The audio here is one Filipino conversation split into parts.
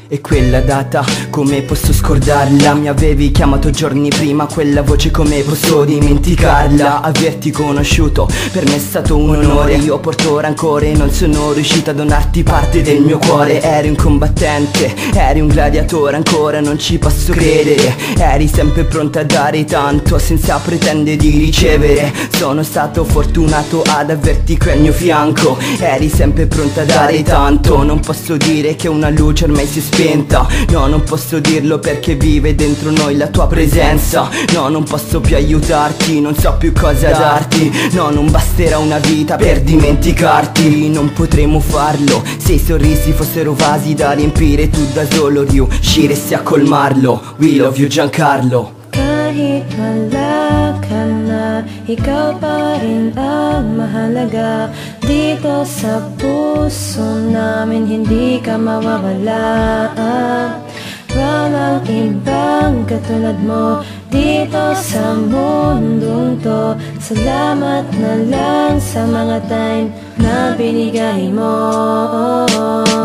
E quella data, come posso scordarla? Mi avevi chiamato giorni prima, quella voce come posso dimenticarla? Averti conosciuto per me è stato un onore. Io porto rancore, non sono riuscita a donarti parte del mio cuore. Eri un combattente, eri un gladiatore, ancora non ci posso credere. Eri sempre pronta a dare tanto senza pretendere di ricevere. Sono stato fortunato ad averti qui al mio fianco. Eri sempre pronta a dare tanto. Non posso dire che una luce ormai si è spenta. No, non posso dirlo perché vive dentro noi la tua presenza. No, non posso più aiutarti, non so più cosa darti. No, non basterà una vita per dimenticarti. Non potremo farlo se i sorrisi fossero vasi da riempire. Tu da solo riusciresti a colmarlo. We love you Giancarlo. Kahit wala ka na, ikaw pa rin ang mahalaga. Dito sa puso namin hindi ka mawawala. Walang ibang katulad mo dito sa mundong to. Salamat na lang sa mga time na binigay mo.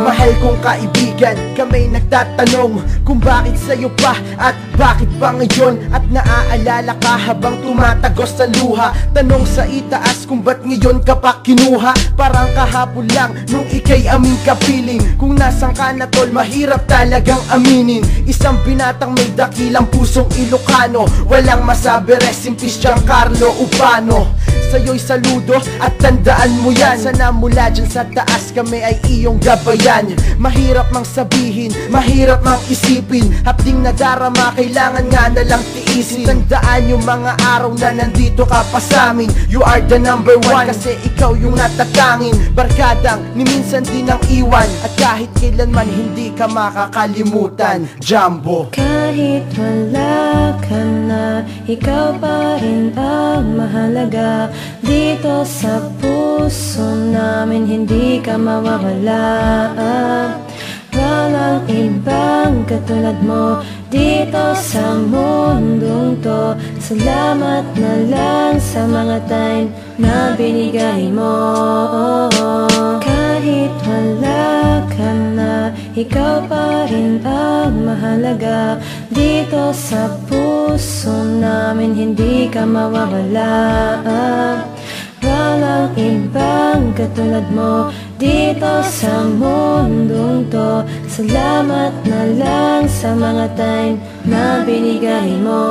Mahal kong kaibigan, kami nagtatanong kung bakit sa'yo pa at bakit ba ngayon. At naaalala ka habang tumatagos sa luha. Tanong sa itaas kung ba't ngayon ka pa kinuha. Parang kahapon lang nung ika'y aming kapiling. Kung nasan ka na tol, mahirap talagang aminin. Isang binatang may dakilang pusong Ilocano. Walang masabi, rest in peace Giancarlo Upano. Sa'yo'y saludo at tandaan mo yan. Sana mula dyan sa taas kami ay iyong gabayan. Mahirap mang sabihin, mahirap mang isipin. Hapding nadarama, kailangan nga na lang tiisin. Tandaan yung mga araw na nandito ka pa sa'min. You are the number one, kasi ikaw yung natatangin. Barkadang ni minsan din ang iwan. At kahit kailanman hindi ka makakalimutan, Jumbo. Kahit wala ka na, ikaw pa rin ang mahalaga. Dito sa puso namin hindi ka mawawala. Walang ibang katulad mo dito sa mundong to. Salamat na lang sa mga time na binigay mo. Kahit wala ka na, ikaw pa rin ang mahalaga. Dito sa puso namin hindi ka mawawala. Walang ibang katulad mo dito sa mundong to. Salamat na lang sa mga time na binigay mo.